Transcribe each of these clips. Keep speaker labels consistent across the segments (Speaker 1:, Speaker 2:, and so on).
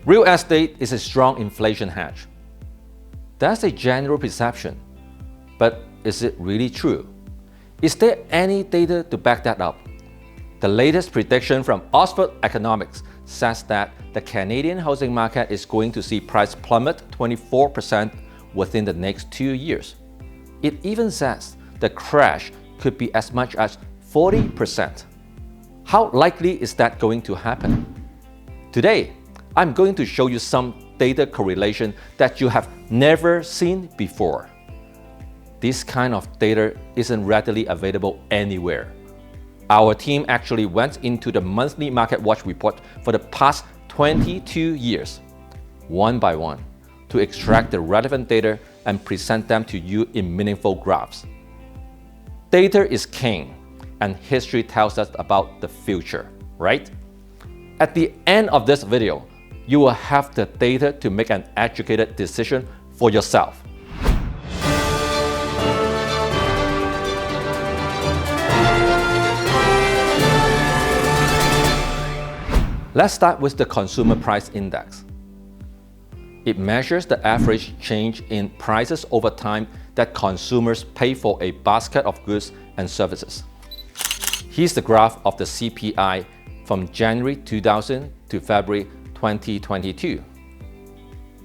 Speaker 1: Real estate is a strong inflation hedge. That's a general perception, but is it really true? Is there any data to back that up? The latest prediction from Oxford Economics says that the Canadian housing market is going to see price plummet 24% within the next 2 years. It even says the crash could be as much as 40%. How likely is that going to happen? Today, I'm going to show you some data correlation that you have never seen before. This kind of data isn't readily available anywhere. Our team actually went into the monthly Market Watch report for the past 22 years, one by one, to extract the relevant data and present them to you in meaningful graphs. Data is king, and history tells us about the future, right? At the end of this video, you will have the data to make an educated decision for yourself. Let's start with the Consumer Price Index. It measures the average change in prices over time that consumers pay for a basket of goods and services. Here's the graph of the CPI from January 2000 to February 2022.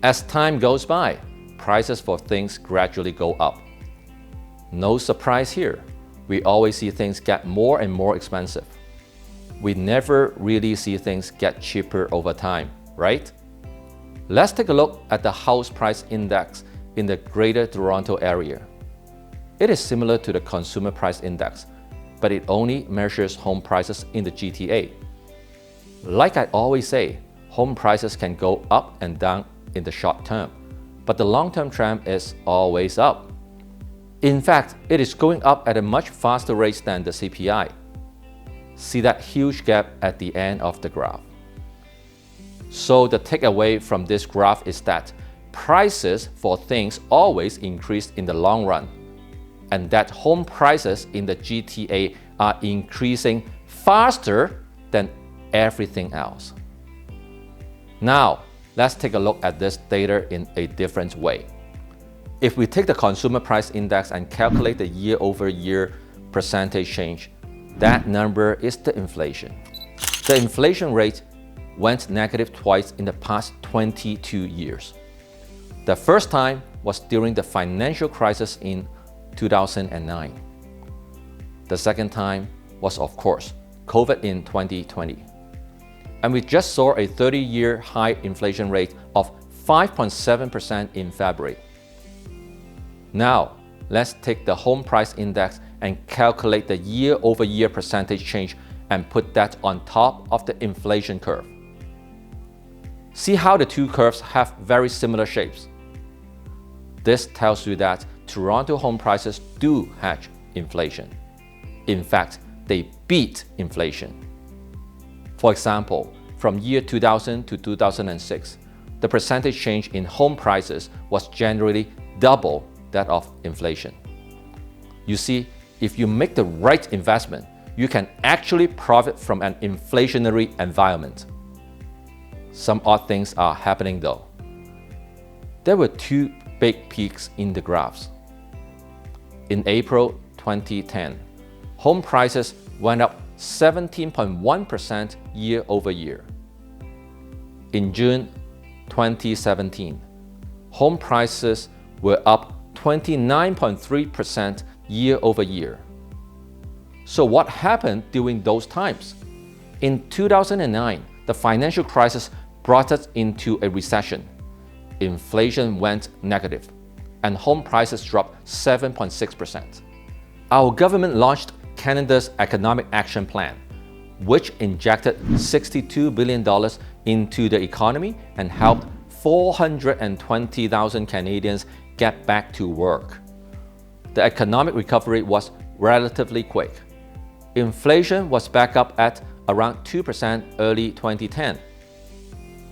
Speaker 1: As time goes by, prices for things gradually go up. No surprise here. We always see things get more and more expensive. We never really see things get cheaper over time, right? Let's take a look at the House Price Index in the Greater Toronto Area. It is similar to the Consumer Price Index, but it only measures home prices in the GTA. Like I always say, home prices can go up and down in the short term, but the long-term trend is always up. In fact, it is going up at a much faster rate than the CPI. See that huge gap at the end of the graph. So the takeaway from this graph is that prices for things always increase in the long run, and that home prices in the GTA are increasing faster than everything else. Now, let's take a look at this data in a different way. If we take the Consumer Price Index and calculate the year-over-year percentage change, that number is the inflation. The inflation rate went negative twice in the past 22 years. The first time was during the financial crisis in 2009. The second time was, of course, COVID in 2020. And we just saw a 30-year high inflation rate of 5.7% in February. Now, let's take the Home Price Index and calculate the year-over-year percentage change and put that on top of the inflation curve. See how the two curves have very similar shapes. This tells you that Toronto home prices do hedge inflation. In fact, they beat inflation. For example, from year 2000 to 2006, the percentage change in home prices was generally double that of inflation. You see, if you make the right investment, you can actually profit from an inflationary environment. Some odd things are happening though. There were two big peaks in the graphs. In April 2010, home prices went up 17.1% year over year. In June 2017, home prices were up 29.3% year over year. So what happened during those times? In 2009, the financial crisis brought us into a recession. Inflation went negative, and home prices dropped 7.6%. Our government launched Canada's Economic Action Plan, which injected $62 billion into the economy and helped 420,000 Canadians get back to work. The economic recovery was relatively quick. Inflation was back up at around 2% early 2010.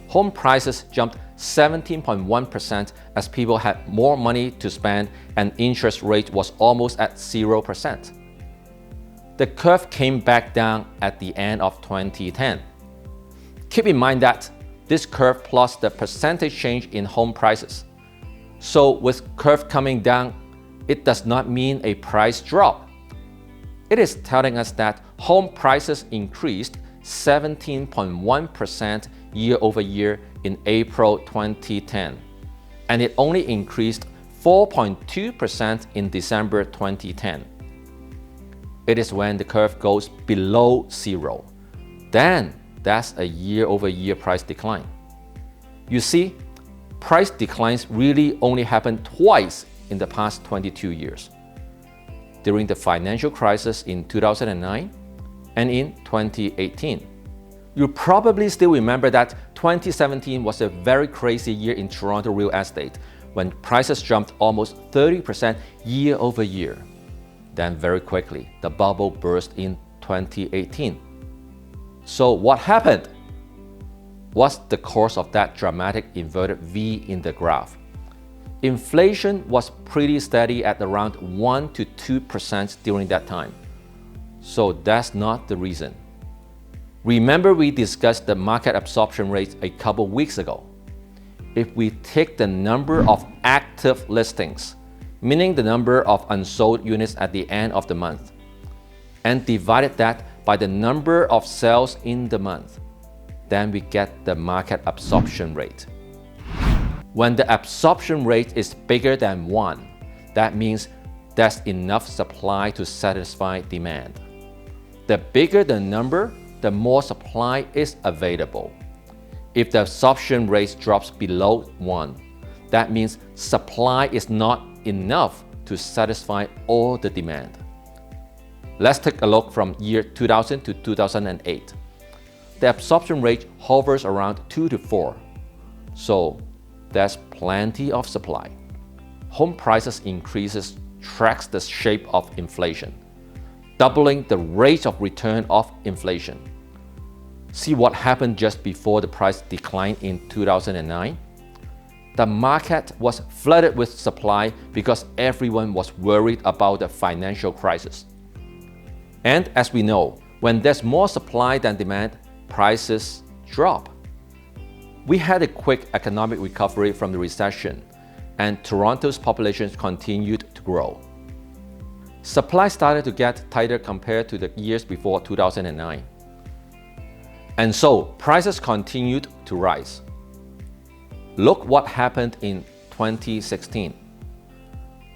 Speaker 1: Home prices jumped 17.1% as people had more money to spend and interest rate was almost at 0%. The curve came back down at the end of 2010. Keep in mind that This curve plots the percentage change in home prices. So with curve coming down, it does not mean a price drop. It is telling us that home prices increased 17.1% year over year in April 2010, and it only increased 4.2% in December 2010. It is when the curve goes below zero. Then that's a year-over-year price decline. You see, price declines really only happened twice in the past 22 years. During the financial crisis in 2009 and in 2018. You probably still remember that 2017 was a very crazy year in Toronto real estate when prices jumped almost 30% year over year. Then very quickly, the bubble burst in 2018. So what happened? What's the cause of that dramatic inverted V in the graph? Inflation was pretty steady at around 1 to 2% during that time. So that's not the reason. Remember we discussed the market absorption rate a couple weeks ago. If we take the number of active listings, meaning the number of unsold units at the end of the month, and divided that by the number of sales in the month, then we get the market absorption rate. When the absorption rate is bigger than 1, that means there's enough supply to satisfy demand. The bigger the number, the more supply is available. If the absorption rate drops below 1, that means supply is not enough to satisfy all the demand. Let's take a look from year 2000 to 2008. The absorption rate hovers around 2 to 4. So there's plenty of supply. Home prices increases tracks the shape of inflation, doubling the rate of return of inflation. See what happened just before the price decline in 2009? The market was flooded with supply because everyone was worried about the financial crisis. And as we know, when there's more supply than demand, prices drop. We had a quick economic recovery from the recession, and Toronto's population continued to grow. Supply started to get tighter compared to the years before 2009. And so prices continued to rise. Look what happened in 2016.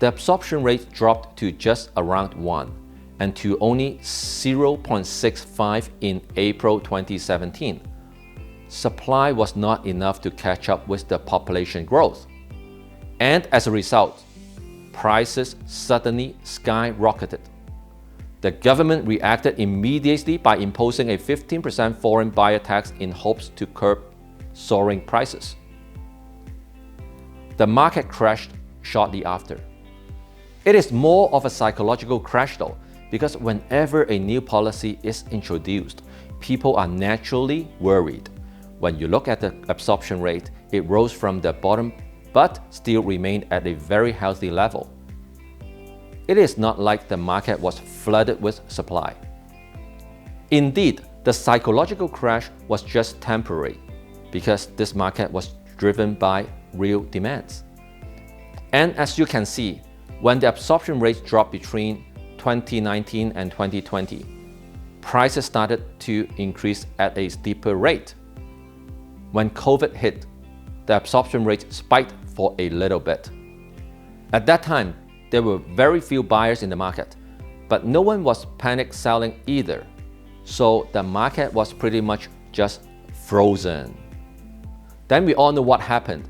Speaker 1: The absorption rate dropped to just around 1 and to only 0.65 in April 2017. Supply was not enough to catch up with the population growth. And as a result, prices suddenly skyrocketed. The government reacted immediately by imposing a 15% foreign buyer tax in hopes to curb soaring prices. The market crashed shortly after. It is more of a psychological crash though, because whenever a new policy is introduced, people are naturally worried. When you look at the absorption rate, it rose from the bottom but still remained at a very healthy level. It is not like the market was flooded with supply. Indeed, the psychological crash was just temporary because this market was driven by real demands. And as you can see, when the absorption rate dropped between 2019 and 2020, prices started to increase at a steeper rate. When COVID hit, the absorption rate spiked for a little bit. At that time, there were very few buyers in the market, but no one was panic selling either. So the market was pretty much just frozen. Then we all know what happened.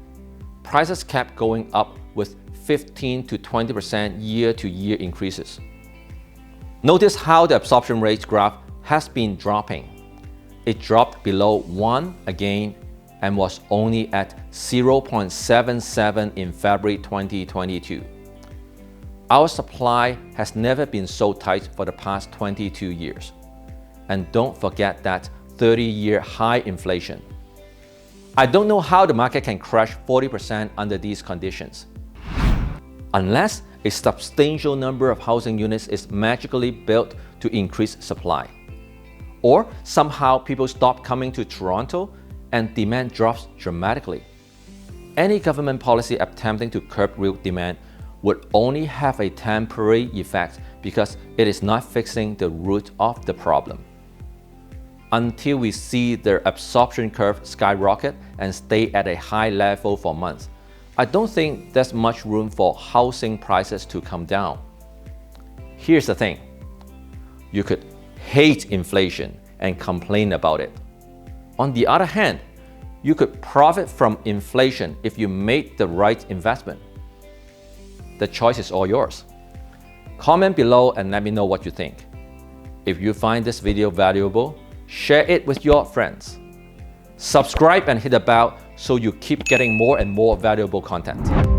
Speaker 1: Prices kept going up with 15 to 20% year-to-year increases. Notice how the absorption rate graph has been dropping. It dropped below 1 again and was only at 0.77 in February 2022. Our supply has never been so tight for the past 22 years. And don't forget that 30-year high inflation. I don't know how the market can crash 40% under these conditions. Unless a substantial number of housing units is magically built to increase supply. Or somehow people stop coming to Toronto and demand drops dramatically. Any government policy attempting to curb real demand would only have a temporary effect because it is not fixing the root of the problem. Until we see the absorption curve skyrocket and stay at a high level for months, I don't think there's much room for housing prices to come down. Here's the thing. You could hate inflation and complain about it. On the other hand, you could profit from inflation if you made the right investment. The choice is all yours. Comment below and let me know what you think. If you find this video valuable, share it with your friends. Subscribe and hit the bell so you keep getting more and more valuable content.